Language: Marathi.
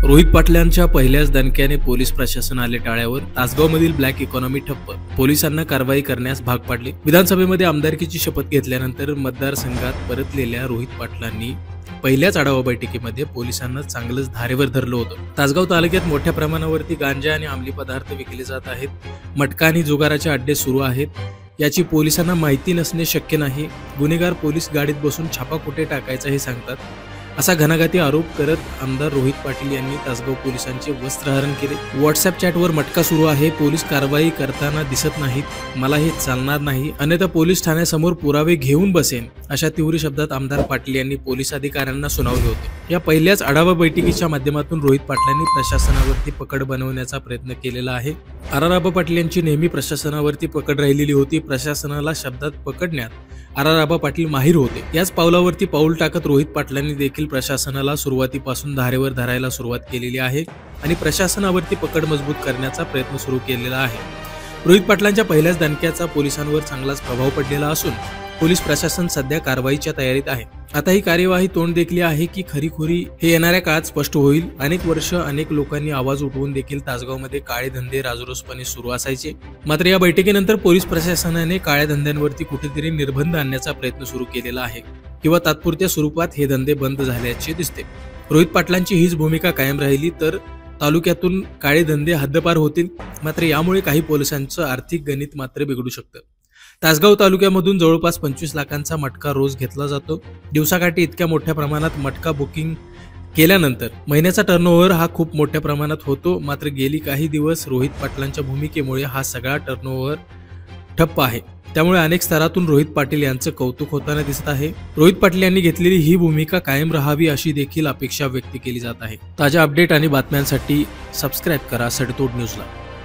रोहित पाटलांच्या पहिल्याच दणक्याने पोलीस प्रशासन आले टाळ्यावर। तासगावमधील ब्लॅक इकॉनॉमी ठप्प, पोलिसांना कारवाई करण्यास भाग पाडले। विधानसभेमध्ये आमदारकीची शपथ घेतल्यानंतर मतदारसंघात परतलेल्या रोहित पाटलांनी पहिल्याच आढावा बैठकीमध्ये पोलिसांना चांगलंच धारेवर धरलं होतं। तासगाव तालुक्यात मोठ्या प्रमाणावरती गांजा आणि अंमली पदार्थ विकले जात आहेत। मटका आणि जुगाराचे अड्डे सुरू आहेत। याची पोलिसांना माहिती नसणे शक्य नाही। गुन्हेगार पोलीस गाडीत बसून छापा कुठे टाकायचा हे सांगतात, असा घणाघाती आरोप करत आमदार रोहित पाटील यांनी तासगाव पोलिसांचे वस्त्रहरण केले। व्हॉट्सअप चॅटवर मटका सुरू आहे, पोलीस कारवाई करताना दिसत नाहीत, मला हे चालणार नाही, अन्यथा पोलीस ठाण्यासमोर पुरावे घेऊन बसेन, अशा तीव्र शब्दात आमदार पाटील यांनी पोलीस अधिकाऱ्यांना सुनावले होते। या पहिल्याच आढावा बैठकीच्या माध्यमातून रोहित पाटलांनी प्रशासनावरती पकड बनवण्याचा प्रयत्न केलेला आहे। आबा पाटील यांची नेहमी प्रशासनावरती पकड राहिलेली होती। प्रशासनाला शब्दात पकडण्यात आबा पाटील माहिर होते। याच पावलावरती पाऊल टाकत रोहित पाटलांनी देखील प्रशासनाला सुरुवातीपासून धारेवर धरायला सुरुवात केलेली आहे आणि प्रशासनावरती पकड मजबूत करण्याचा प्रयत्न सुरू केलेला आहे। रोहित पाटलांच्या पहिल्याच दणक्याचा पोलिसांवर चांगलाच प्रभाव पडलेला असून पोलीस प्रशासन सध्या कारवाईच्या तयारीत आहे। आता ही कार्यवाही तोंड देखली आहे की खरीखुरी हे येणाऱ्या काळात स्पष्ट होईल। अनेक वर्ष अनेक लोकांनी आवाज उठवून देखील तासगावमध्ये काळे धंदे राजरोसपणे सुरू असायचे। मात्र या बैठकीनंतर पोलीस प्रशासनाने काळ्या धंद्यांवरती कुठेतरी निर्बंध आणण्याचा प्रयत्न सुरू केलेला आहे किंवा तात्पुरत्या स्वरूपात हे धंदे बंद झाल्याचे दिसते। रोहित पाटलांची हीच भूमिका कायम राहिली तर तालुक्यातून काळे धंदे हद्दपार होतील। मात्र यामुळे काही पोलिसांचं आर्थिक गणित मात्र बिघडू शकतं। तासगाव तालुक्यामधून जवळपास 25 लाखांचा मटका रोज घेतला जातो। दिवसाकाठी इतक्या मोठ्या प्रमाणात मटका बुकिंग केल्यानंतर महिन्याचा टर्नओव्हर हा खूप मोठ्या प्रमाणात होतो। मात्र गेली काही दिवस रोहित पाटलांच्या भूमिकेमुळे हा सगळा टर्नओव्हर ठप्प आहे। त्यामुळे अनेक स्तरातून रोहित पाटील यांचं कौतुक होताना दिसत आहे। रोहित पाटील यांनी घेतलेली ही भूमिका कायम राहावी अशी देखील अपेक्षा व्यक्त केली जात आहे। ताज्या अपडेट आणि बातम्यांसाठी सबस्क्राईब करा सडतोड न्यूजला।